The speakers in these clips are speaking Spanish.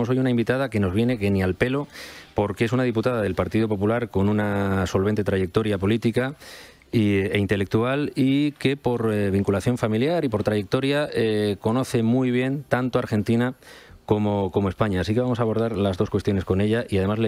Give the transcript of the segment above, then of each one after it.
tenemos hoy una invitada que nos viene que ni al pelo, porque es una diputada del Partido Popular con una solvente trayectoria política e intelectual, y que por vinculación familiar y por trayectoria conoce muy bien tanto Argentina como España. Así que vamos a abordar las dos cuestiones con ella, y además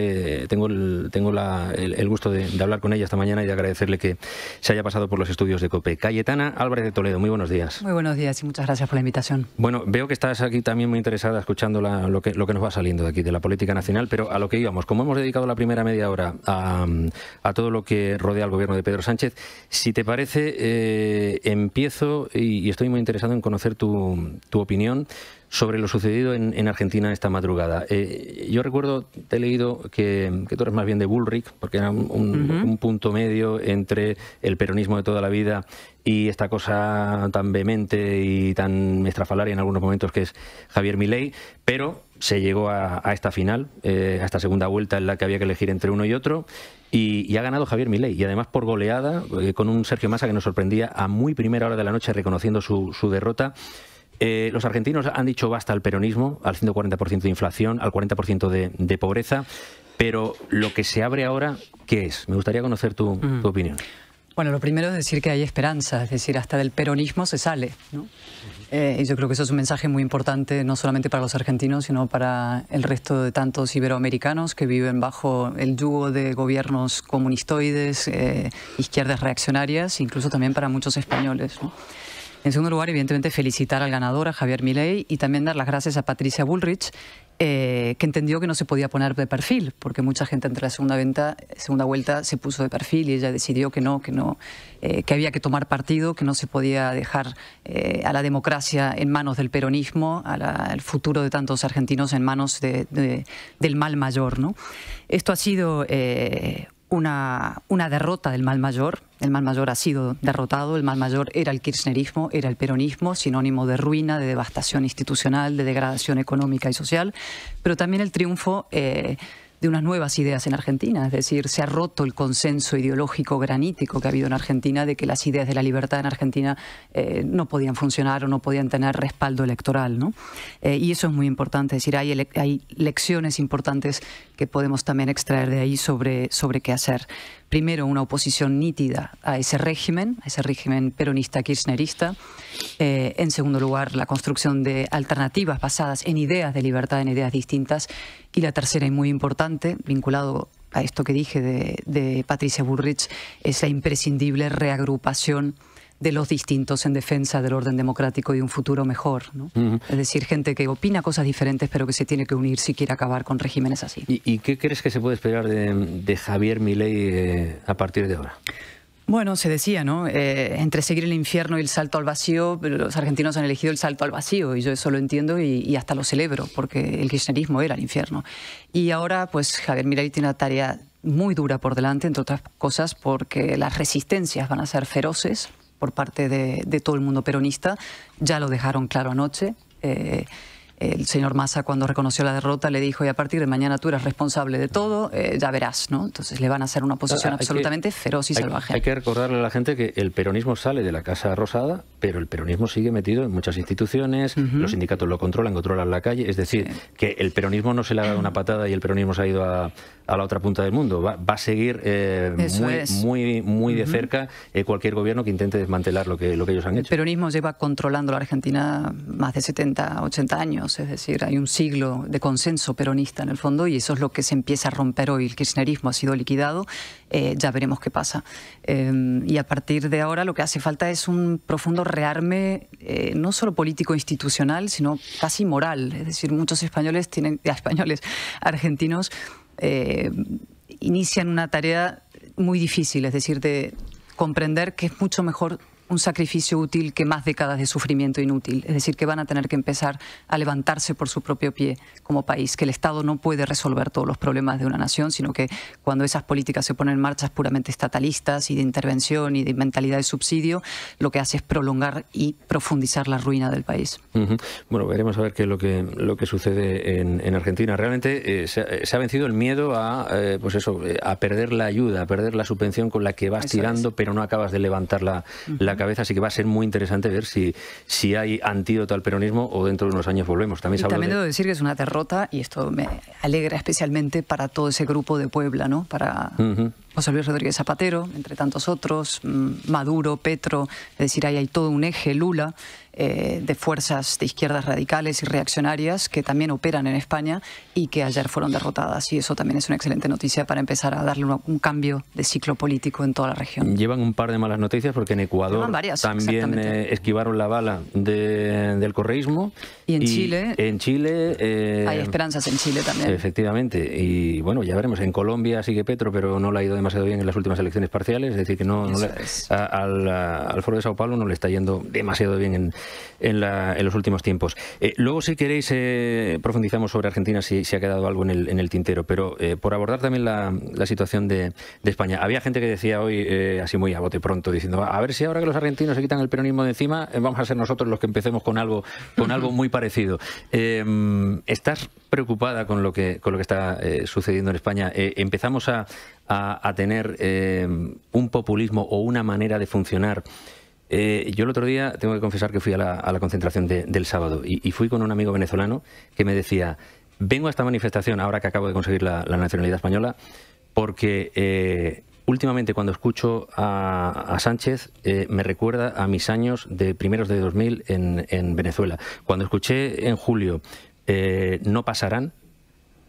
tengo el gusto de hablar con ella esta mañana y de agradecerle que se haya pasado por los estudios de COPE. Cayetana Álvarez de Toledo, muy buenos días. Muy buenos días y muchas gracias por la invitación. Bueno, veo que estás aquí también muy interesada escuchando lo que nos va saliendo de aquí, de la política nacional, pero a lo que íbamos, como hemos dedicado la primera media hora a todo lo que rodea al gobierno de Pedro Sánchez, si te parece, empiezo y estoy muy interesado en conocer tu opinión sobre lo sucedido en Argentina esta madrugada. Yo recuerdo, te he leído que tú eres más bien de Bullrich, porque era un punto medio entre el peronismo de toda la vida y esta cosa tan vehemente y tan estrafalaria en algunos momentos que es Javier Milei, pero se llegó a esta final, a esta segunda vuelta en la que había que elegir entre uno y otro, y ha ganado Javier Milei, y además por goleada, con un Sergio Massa que nos sorprendía a muy primera hora de la noche reconociendo su derrota. Los argentinos han dicho basta al peronismo, al 140% de inflación, al 40% de pobreza, pero lo que se abre ahora, ¿qué es? Me gustaría conocer tu opinión. Bueno, lo primero es decir que hay esperanza, es decir, hasta del peronismo se sale, ¿no? Y yo creo que eso es un mensaje muy importante, no solamente para los argentinos, sino para el resto de tantos iberoamericanos que viven bajo el yugo de gobiernos comunistoides, izquierdas reaccionarias, incluso también para muchos españoles, ¿no? En segundo lugar, evidentemente, felicitar al ganador, a Javier Milei, y también dar las gracias a Patricia Bullrich, que entendió que no se podía poner de perfil, porque mucha gente entre la segunda vuelta se puso de perfil y ella decidió que había que tomar partido, que no se podía dejar a la democracia en manos del peronismo, al futuro de tantos argentinos en manos del mal mayor, ¿no? Esto ha sido una derrota del mal mayor. El mal mayor ha sido derrotado, el mal mayor era el kirchnerismo, era el peronismo, sinónimo de ruina, de devastación institucional, de degradación económica y social, pero también el triunfo de unas nuevas ideas en Argentina, es decir, se ha roto el consenso ideológico granítico que ha habido en Argentina de que las ideas de la libertad en Argentina no podían funcionar o no podían tener respaldo electoral, ¿no? Y eso es muy importante, es decir, hay lecciones importantes que podemos también extraer de ahí sobre qué hacer. Primero, una oposición nítida a ese régimen peronista kirchnerista. En segundo lugar, la construcción de alternativas basadas en ideas de libertad, en ideas distintas. Y la tercera, y muy importante, vinculado a esto que dije de Patricia Bullrich, es la imprescindible reagrupación de los distintos en defensa del orden democrático y un futuro mejor, ¿no? Es decir, gente que opina cosas diferentes pero que se tiene que unir si quiere acabar con regímenes así. ¿Y qué crees que se puede esperar de Javier Milei a partir de ahora? Bueno, se decía, ¿no? Entre seguir el infierno y el salto al vacío, pero los argentinos han elegido el salto al vacío, y yo eso lo entiendo y hasta lo celebro, porque el kirchnerismo era el infierno. Y ahora, pues, Javier Milei tiene una tarea muy dura por delante, entre otras cosas, porque las resistencias van a ser feroces por parte de todo el mundo peronista. Ya lo dejaron claro anoche. El señor Massa, cuando reconoció la derrota, le dijo: y a partir de mañana tú eres responsable de todo, ya verás, ¿no? Entonces le van a hacer una oposición absolutamente feroz y salvaje. Hay que recordarle a la gente que el peronismo sale de la Casa Rosada, pero el peronismo sigue metido en muchas instituciones, los sindicatos lo controlan la calle, es decir, que el peronismo no se le ha dado una patada y el peronismo se ha ido a la otra punta del mundo. Va a seguir muy de cerca cualquier gobierno que intente desmantelar lo que ellos han hecho. El peronismo lleva controlando la Argentina más de 70, 80 años. Es decir, hay un siglo de consenso peronista en el fondo, y eso es lo que se empieza a romper hoy. El kirchnerismo ha sido liquidado, ya veremos qué pasa. Y a partir de ahora lo que hace falta es un profundo rearme, no solo político institucional, sino casi moral. Es decir, muchos argentinos inician una tarea muy difícil, es decir, de comprender que es mucho mejor un sacrificio útil que más décadas de sufrimiento inútil. Es decir, que van a tener que empezar a levantarse por su propio pie como país, que el Estado no puede resolver todos los problemas de una nación, sino que cuando esas políticas se ponen en marcha puramente estatalistas y de intervención y de mentalidad de subsidio, lo que hace es prolongar y profundizar la ruina del país. Bueno, veremos a ver qué es lo que sucede en Argentina. Realmente se ha vencido el miedo a perder la ayuda, a perder la subvención con la que vas tirando, pero no acabas de levantar la cabeza, así que va a ser muy interesante ver si hay antídoto al peronismo o dentro de unos años volvemos. También debo decir que es una derrota, y esto me alegra especialmente para todo ese grupo de Puebla, ¿no? Para José Luis Rodríguez Zapatero, entre tantos otros, Maduro, Petro, es decir, ahí hay todo un eje, Lula, de fuerzas de izquierdas radicales y reaccionarias que también operan en España y que ayer fueron derrotadas. Y eso también es una excelente noticia para empezar a darle un cambio de ciclo político en toda la región. Llevan un par de malas noticias porque en Ecuador también esquivaron la bala del correísmo. Y en Chile. Hay esperanzas en Chile también. Efectivamente. Y bueno, ya veremos. En Colombia sigue Petro, pero no le ha ido demasiado bien en las últimas elecciones parciales. Es decir, que al Foro de Sao Paulo no le está yendo demasiado bien en los últimos tiempos. Luego, si queréis, profundizamos sobre Argentina si ha quedado algo en el tintero, pero por abordar también la situación de España. Había gente que decía hoy, así muy a bote pronto, diciendo, a ver si ahora que los argentinos se quitan el peronismo de encima, vamos a ser nosotros los que empecemos con algo muy parecido. ¿Estás preocupada con lo que está sucediendo en España? ¿Empezamos a tener un populismo o una manera de funcionar? Yo el otro día tengo que confesar que fui a la concentración del sábado y fui con un amigo venezolano que me decía, vengo a esta manifestación ahora que acabo de conseguir la nacionalidad española porque últimamente cuando escucho a Sánchez me recuerda a mis años de primeros de 2000 en Venezuela. Cuando escuché en julio no pasarán,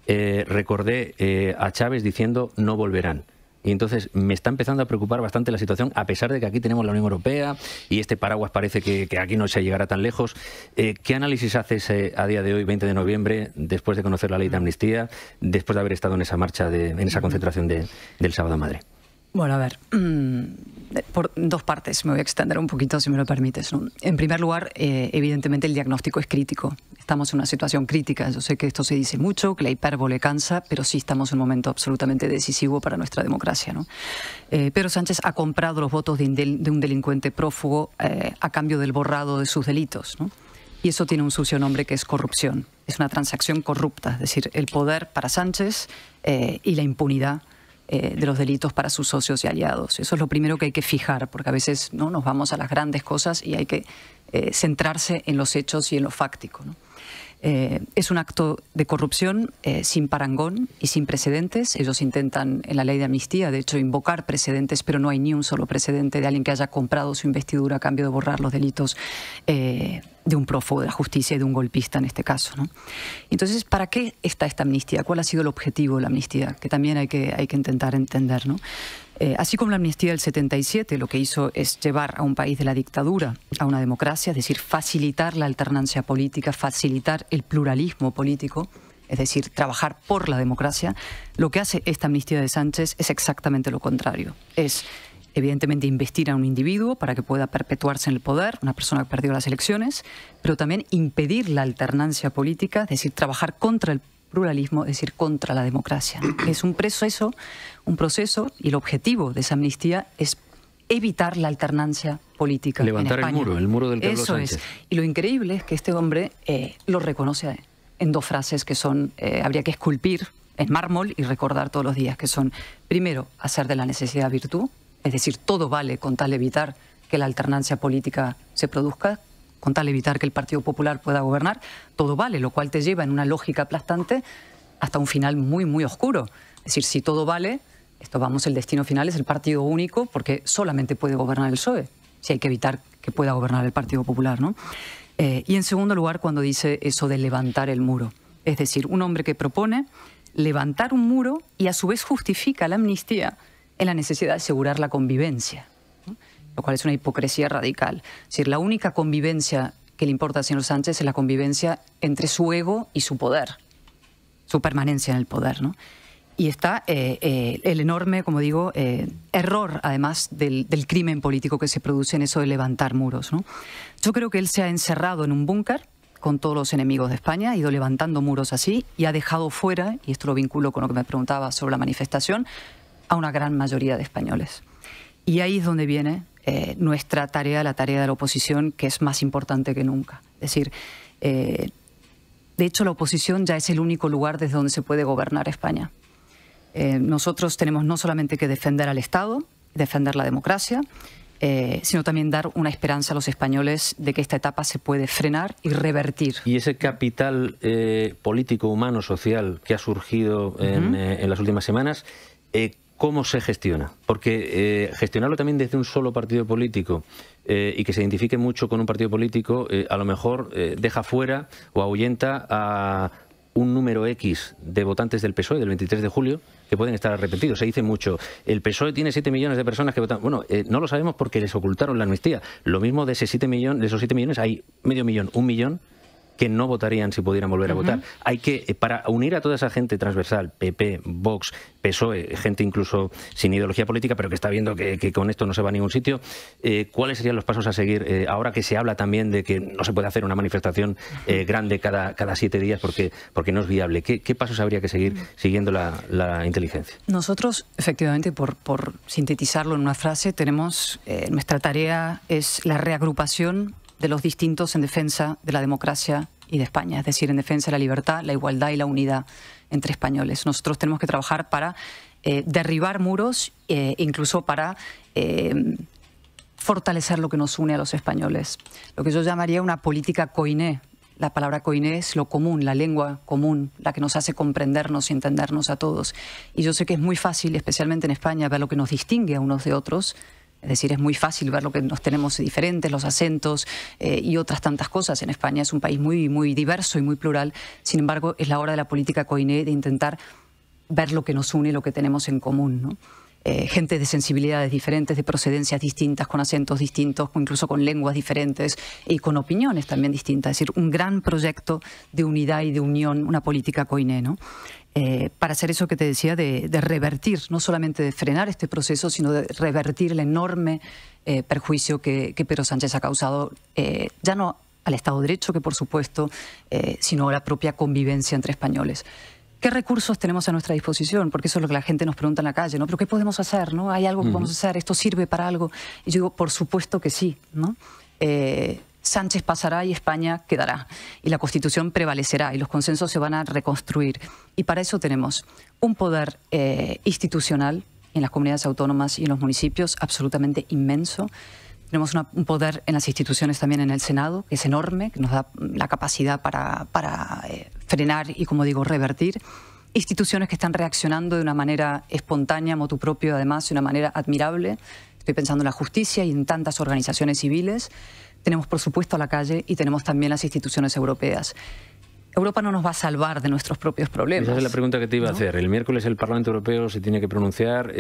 recordé a Chávez diciendo no volverán. Y entonces me está empezando a preocupar bastante la situación, a pesar de que aquí tenemos la Unión Europea y este paraguas parece que aquí no se llegará tan lejos. ¿Qué análisis haces a día de hoy, 20 de noviembre, después de conocer la ley de amnistía, después de haber estado en esa marcha, en esa concentración del sábado en Madrid? Bueno, a ver, por dos partes, me voy a extender un poquito si me lo permites, ¿no? En primer lugar, evidentemente el diagnóstico es crítico. Estamos en una situación crítica. Yo sé que esto se dice mucho, que la hipérbole cansa, pero sí estamos en un momento absolutamente decisivo para nuestra democracia, ¿no? Pedro Sánchez ha comprado los votos de un delincuente prófugo a cambio del borrado de sus delitos, ¿no? Y eso tiene un sucio nombre que es corrupción. Es una transacción corrupta, es decir, el poder para Sánchez y la impunidad de los delitos para sus socios y aliados. Eso es lo primero que hay que fijar, porque a veces no nos vamos a las grandes cosas y hay que centrarse en los hechos y en lo fáctico, ¿no? Es un acto de corrupción sin parangón y sin precedentes. Ellos intentan en la ley de amnistía, de hecho, invocar precedentes, pero no hay ni un solo precedente de alguien que haya comprado su investidura a cambio de borrar los delitos de un prófugo de la justicia y de un golpista en este caso, ¿no? Entonces, ¿para qué está esta amnistía? ¿Cuál ha sido el objetivo de la amnistía? Que también hay que intentar entender, ¿no? Así como la amnistía del 77 lo que hizo es llevar a un país de la dictadura a una democracia, es decir, facilitar la alternancia política, facilitar el pluralismo político, es decir, trabajar por la democracia, lo que hace esta amnistía de Sánchez es exactamente lo contrario. Es, evidentemente, investir a un individuo para que pueda perpetuarse en el poder, una persona que perdió las elecciones, pero también impedir la alternancia política, es decir, trabajar contra el pluralismo, es decir, contra la democracia, ¿no? Es un proceso y el objetivo de esa amnistía es evitar la alternancia política levantar en España. el muro del que habló Eso Sánchez. Es. Y lo increíble es que este hombre lo reconoce en dos frases que son, habría que esculpir en mármol y recordar todos los días, que son, primero, hacer de la necesidad virtud, es decir, todo vale con tal de evitar que la alternancia política se produzca, con tal de evitar que el Partido Popular pueda gobernar, todo vale, lo cual te lleva en una lógica aplastante hasta un final muy, muy oscuro. Es decir, si todo vale, el destino final es el partido único, porque solamente puede gobernar el PSOE, si hay que evitar que pueda gobernar el Partido Popular, ¿no? Y en segundo lugar, cuando dice eso de levantar el muro. Es decir, un hombre que propone levantar un muro y a su vez justifica la amnistía en la necesidad de asegurar la convivencia, ¿no? Lo cual es una hipocresía radical. Es decir, la única convivencia que le importa al señor Sánchez es la convivencia entre su ego y su poder, su permanencia en el poder, ¿no? Y está el enorme, como digo, error, además, del crimen político que se produce en eso de levantar muros, ¿no? Yo creo que él se ha encerrado en un búnker con todos los enemigos de España, ha ido levantando muros así y ha dejado fuera, y esto lo vinculo con lo que me preguntaba sobre la manifestación, a una gran mayoría de españoles. Y ahí es donde viene nuestra tarea, la tarea de la oposición, que es más importante que nunca. Es decir, de hecho, la oposición ya es el único lugar desde donde se puede gobernar España. Nosotros tenemos no solamente que defender al Estado, defender la democracia, sino también dar una esperanza a los españoles de que esta etapa se puede frenar y revertir. Y ese capital político, humano, social que ha surgido en las últimas semanas, ¿cómo se gestiona? Porque gestionarlo también desde un solo partido político y que se identifique mucho con un partido político, a lo mejor deja fuera o ahuyenta a un número X de votantes del PSOE del 23 de julio que pueden estar arrepentidos. Se dice mucho, el PSOE tiene 7 millones de personas que votan. Bueno, no lo sabemos porque les ocultaron la amnistía. Lo mismo de esos 7 millones hay medio millón, 1 millón que no votarían si pudieran volver a votar. Hay que, para unir a toda esa gente transversal, PP, Vox, PSOE, gente incluso sin ideología política, pero que está viendo que con esto no se va a ningún sitio, ¿cuáles serían los pasos a seguir? Ahora que se habla también de que no se puede hacer una manifestación grande cada 7 días porque no es viable. ¿Qué pasos habría que seguir siguiendo la inteligencia? Nosotros, efectivamente, por sintetizarlo en una frase, tenemos, nuestra tarea es la reagrupación de los distintos en defensa de la democracia y de España, es decir, en defensa de la libertad, la igualdad y la unidad entre españoles. Nosotros tenemos que trabajar para derribar muros, incluso para fortalecer lo que nos une a los españoles. Lo que yo llamaría una política koiné. La palabra koiné es lo común, la lengua común, la que nos hace comprendernos y entendernos a todos. Y yo sé que es muy fácil, especialmente en España, ver lo que nos distingue a unos de otros. Es decir, es muy fácil ver lo que nos tenemos diferentes, los acentos y otras tantas cosas. En España es un país muy diverso y muy plural. Sin embargo, es la hora de la política koiné de intentar ver lo que nos une y lo que tenemos en común, ¿no? Gente de sensibilidades diferentes, de procedencias distintas, con acentos distintos, incluso con lenguas diferentes y con opiniones también distintas. Es decir, un gran proyecto de unidad y de unión, una política koiné, ¿no? Para hacer eso que te decía, de revertir, no solamente de frenar este proceso, sino de revertir el enorme perjuicio que Pedro Sánchez ha causado, ya no al Estado de Derecho, que por supuesto, sino a la propia convivencia entre españoles. ¿Qué recursos tenemos a nuestra disposición? Porque eso es lo que la gente nos pregunta en la calle, ¿no? ¿Pero qué podemos hacer, no? ¿Hay algo que podemos hacer? ¿Esto sirve para algo? Y yo digo, por supuesto que sí, ¿no? Sánchez pasará y España quedará. Y la Constitución prevalecerá y los consensos se van a reconstruir. Y para eso tenemos un poder institucional en las comunidades autónomas y en los municipios absolutamente inmenso. Tenemos un poder en las instituciones también en el Senado, que es enorme, que nos da la capacidad para frenar y, como digo, revertir. Instituciones que están reaccionando de una manera espontánea, motu propio, además, de una manera admirable. Estoy pensando en la justicia y en tantas organizaciones civiles. Tenemos, por supuesto, a la calle y tenemos también las instituciones europeas. Europa no nos va a salvar de nuestros propios problemas. Esa es la pregunta que te iba a hacer. El miércoles el Parlamento Europeo se tiene que pronunciar.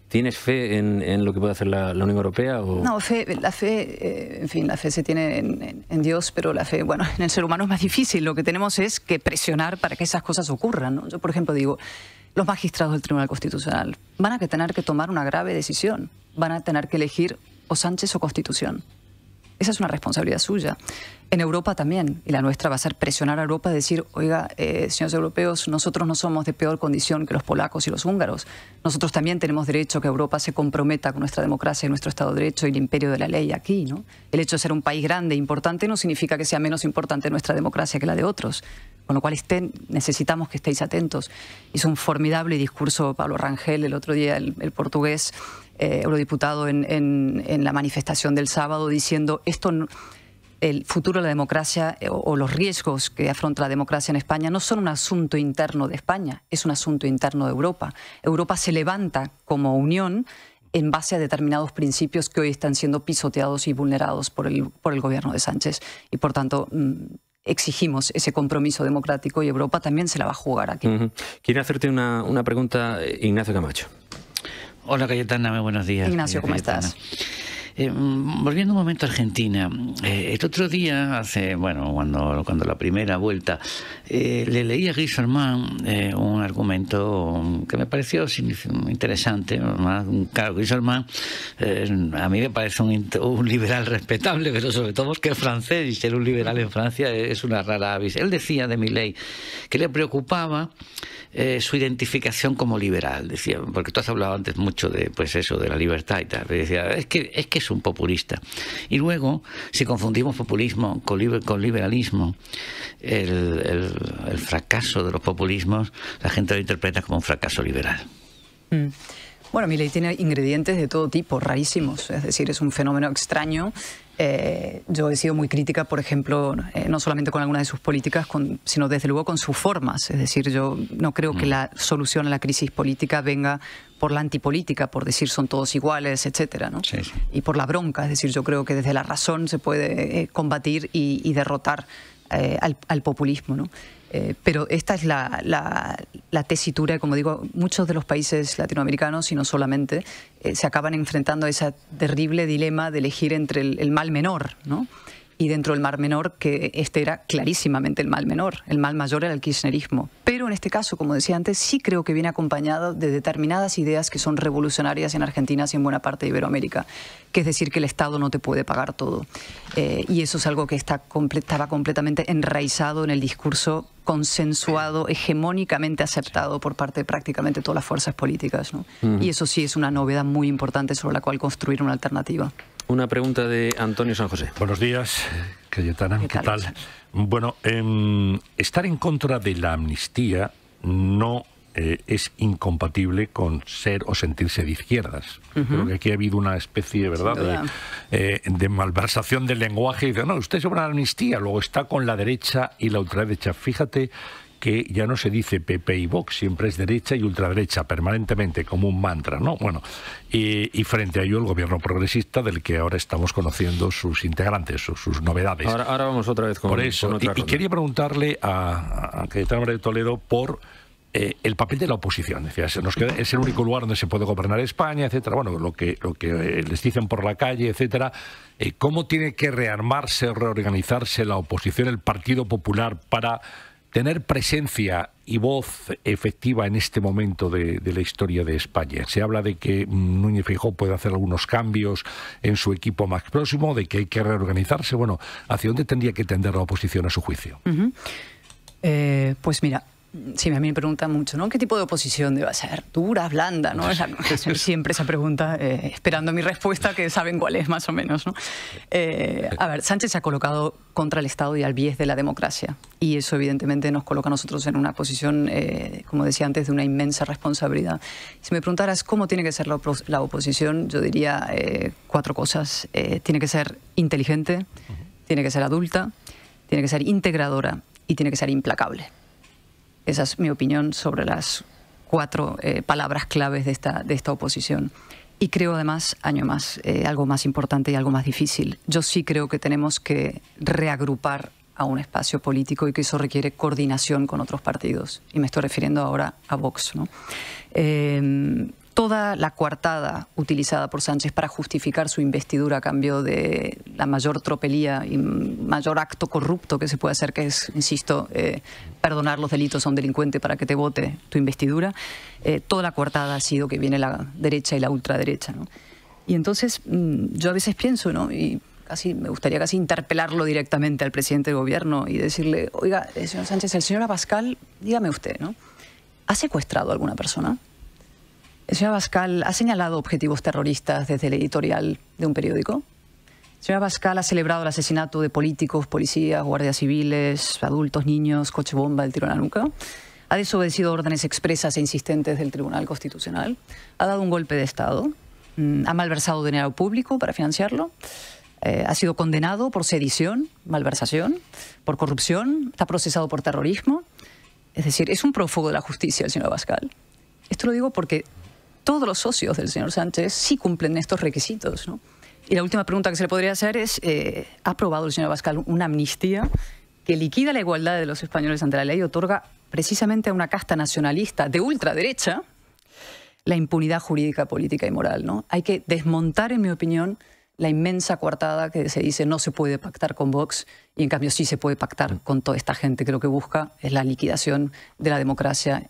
¿Tienes fe en lo que puede hacer la Unión Europea? ¿O? No, la fe se tiene en Dios, pero la fe, bueno, en el ser humano es más difícil. Lo que tenemos es que presionar para que esas cosas ocurran, ¿no? Yo, por ejemplo, digo, los magistrados del Tribunal Constitucional van a tener que tomar una grave decisión. Van a tener que elegir o Sánchez o Constitución. Esa es una responsabilidad suya. En Europa también, y la nuestra va a ser presionar a Europa y decir, oiga, señores europeos, nosotros no somos de peor condición que los polacos y los húngaros. Nosotros también tenemos derecho a que Europa se comprometa con nuestra democracia y nuestro Estado de Derecho y el imperio de la ley aquí, ¿no? El hecho de ser un país grande e importante no significa que sea menos importante nuestra democracia que la de otros. Con lo cual necesitamos que estéis atentos. Hizo un formidable discurso Pablo Rangel el otro día, el portugués, eurodiputado en la manifestación del sábado, diciendo el futuro de la democracia o los riesgos que afronta la democracia en España no son un asunto interno de España, es un asunto interno de Europa. Europa se levanta como unión en base a determinados principios que hoy están siendo pisoteados y vulnerados por el gobierno de Sánchez. Y por tanto, exigimos ese compromiso democrático y Europa también se la va a jugar aquí. Quiero hacerte una pregunta, Ignacio Camacho. Hola Cayetana, muy buenos días. Ignacio, ¿cómo estás? Volviendo un momento a Argentina, el otro día, cuando la primera vuelta, le leí a Guy Salman un argumento que me pareció interesante. Claro, Guy Salman a mí me parece un liberal respetable, pero sobre todo porque es francés y ser un liberal en Francia es una rara avis. Él decía de Milei que le preocupaba su identificación como liberal, decía, porque tú has hablado antes mucho de de la libertad y tal. Decía, es que es un populista. Y luego, si confundimos populismo con liberalismo, el fracaso de los populismos, la gente lo interpreta como un fracaso liberal. Bueno, Milei tiene ingredientes de todo tipo, rarísimos, es decir, es un fenómeno extraño. Yo he sido muy crítica, por ejemplo, no solamente con algunas de sus políticas, sino desde luego con sus formas. Es decir, yo no creo que la solución a la crisis política venga por la antipolítica, por decir son todos iguales, etcétera, ¿no? Sí, sí. Y por la bronca. Es decir, yo creo que desde la razón se puede combatir y derrotar al populismo, ¿no? Pero esta es la tesitura, como digo, muchos de los países latinoamericanos, y no solamente, se acaban enfrentando a ese terrible dilema de elegir entre el mal menor, ¿no? Y dentro del mal menor, que este era clarísimamente el mal menor, el mal mayor era el kirchnerismo. Pero en este caso, como decía antes, sí creo que viene acompañado de determinadas ideas que son revolucionarias en Argentina y en buena parte de Iberoamérica, que es decir que el Estado no te puede pagar todo. Y eso es algo que estaba completamente enraizado en el discurso consensuado, hegemónicamente aceptado por parte de prácticamente todas las fuerzas políticas, ¿no? Y eso sí es una novedad muy importante sobre la cual construir una alternativa. Una pregunta de Antonio San José. Buenos días, Cayetana. ¿Qué tal? Bueno, estar en contra de la amnistía no es incompatible con ser o sentirse de izquierdas. Creo que aquí ha habido una especie, ¿verdad?, de malversación del lenguaje. Y dice, no, usted sobre la amnistía, luego está con la derecha y la ultraderecha. Fíjate que ya no se dice PP y Vox, siempre es derecha y ultraderecha, permanentemente, como un mantra, ¿no? Bueno, y frente a ello el gobierno progresista, del que ahora estamos conociendo sus integrantes, sus novedades. Ahora vamos otra vez con, por eso, con otra y quería preguntarle a Cayetana Álvarez de Toledo por el papel de la oposición. Decía, es el único lugar donde se puede gobernar España, etcétera. Bueno, lo que les dicen por la calle, etcétera. ¿Cómo tiene que rearmarse, reorganizarse la oposición, el Partido Popular, para tener presencia y voz efectiva en este momento de la historia de España? Se habla de que Núñez Feijóo puede hacer algunos cambios en su equipo más próximo, de que hay que reorganizarse. Bueno, ¿hacia dónde tendría que tender la oposición a su juicio? Pues mira, sí, a mí me preguntan mucho, ¿no? ¿Qué tipo de oposición debe ser? ¿Dura, blanda? ¿No? Siempre esa pregunta, esperando mi respuesta, que saben cuál es más o menos, ¿no? A ver, Sánchez se ha colocado contra el Estado y al bies de la democracia. Y eso evidentemente nos coloca a nosotros en una posición, como decía antes, de una inmensa responsabilidad. Si me preguntaras cómo tiene que ser la oposición, yo diría 4 cosas. Tiene que ser inteligente, tiene que ser adulta, tiene que ser integradora y tiene que ser implacable. Esa es mi opinión sobre las 4 palabras claves de esta oposición. Y creo además, año más, algo más importante y algo más difícil. Yo sí creo que tenemos que reagrupar a un espacio político y que eso requiere coordinación con otros partidos. Y me estoy refiriendo ahora a Vox, ¿no? Toda la coartada utilizada por Sánchez para justificar su investidura a cambio de la mayor tropelía y mayor acto corrupto que se puede hacer, que es, insisto, perdonar los delitos a un delincuente para que te vote tu investidura, toda la coartada ha sido que viene la derecha y la ultraderecha, ¿no? Y entonces yo a veces pienso, ¿no?, y me gustaría casi interpelarlo directamente al presidente de gobierno y decirle, oiga, señor Sánchez, el señor Abascal, dígame usted, ¿no?, ¿ha secuestrado a alguna persona? ¿El señor Abascal ha señalado objetivos terroristas desde el editorial de un periódico? ¿El señor Abascal ha celebrado el asesinato de políticos, policías, guardias civiles, adultos, niños, coche bomba, el tiro en la nuca? ¿Ha desobedecido órdenes expresas e insistentes del Tribunal Constitucional? ¿Ha dado un golpe de Estado? ¿Ha malversado dinero público para financiarlo? ¿Ha sido condenado por sedición, malversación, por corrupción? ¿Está procesado por terrorismo? Es decir, es un prófugo de la justicia el señor Abascal. Esto lo digo porque todos los socios del señor Sánchez sí cumplen estos requisitos, ¿no? Y la última pregunta que se le podría hacer es, ¿ha aprobado el señor Abascal una amnistía que liquida la igualdad de los españoles ante la ley y otorga precisamente a una casta nacionalista de ultraderecha la impunidad jurídica, política y moral, ¿no? Hay que desmontar, en mi opinión, la inmensa coartada que se dice no se puede pactar con Vox y en cambio sí se puede pactar con toda esta gente que lo que busca es la liquidación de la democracia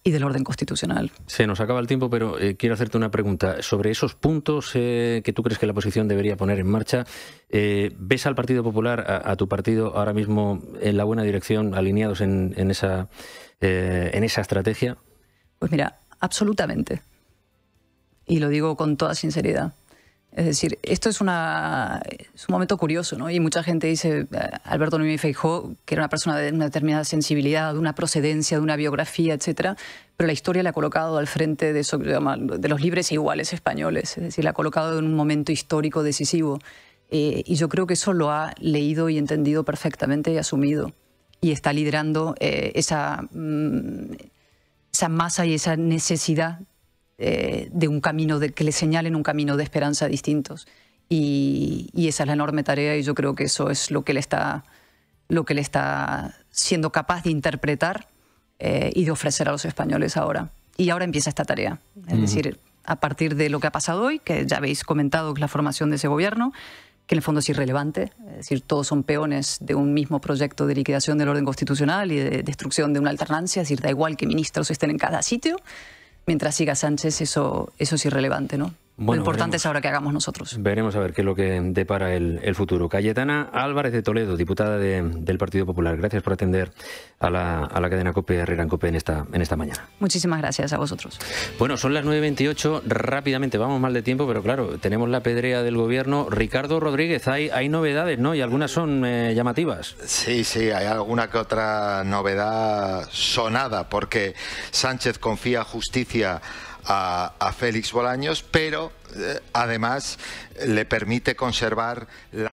y del orden constitucional. Se nos acaba el tiempo, pero quiero hacerte una pregunta. Sobre esos puntos que tú crees que la oposición debería poner en marcha, ¿ves al Partido Popular, a tu partido, ahora mismo en la buena dirección, alineados en esa estrategia? Pues mira, absolutamente. Y lo digo con toda sinceridad. Es decir, esto es un momento curioso, ¿no? Y mucha gente dice, Alberto Núñez Feijóo, que era una persona de una determinada sensibilidad, de una procedencia, de una biografía, etcétera, pero la historia le ha colocado al frente de los libres e iguales españoles, es decir, le ha colocado en un momento histórico decisivo. Y yo creo que eso lo ha leído y entendido perfectamente y asumido. Y está liderando esa masa y esa necesidad de un camino, que le señalen un camino de esperanza distintos. Y esa es la enorme tarea, y yo creo que eso es lo que le está siendo capaz de interpretar y de ofrecer a los españoles ahora. Y ahora empieza esta tarea. Es decir, a partir de lo que ha pasado hoy, que ya habéis comentado, que es la formación de ese gobierno, que en el fondo es irrelevante, es decir, todos son peones de un mismo proyecto de liquidación del orden constitucional y de destrucción de una alternancia, es decir, da igual que ministros estén en cada sitio. Mientras siga Sánchez, eso es irrelevante, ¿no? Bueno, lo importante es ahora que hagamos nosotros. Veremos a ver qué es lo que depara el futuro. Cayetana Álvarez de Toledo, diputada del Partido Popular. Gracias por atender a la cadena COPE, Herrera en COPE en esta mañana. Muchísimas gracias a vosotros. Bueno, son las 9:28. Rápidamente, vamos mal de tiempo, pero claro, tenemos la pedrea del gobierno. Ricardo Rodríguez, hay novedades, ¿no? Y algunas son llamativas. Sí, hay alguna que otra novedad sonada, porque Sánchez confía justicia a Félix Bolaños, pero además le permite conservar la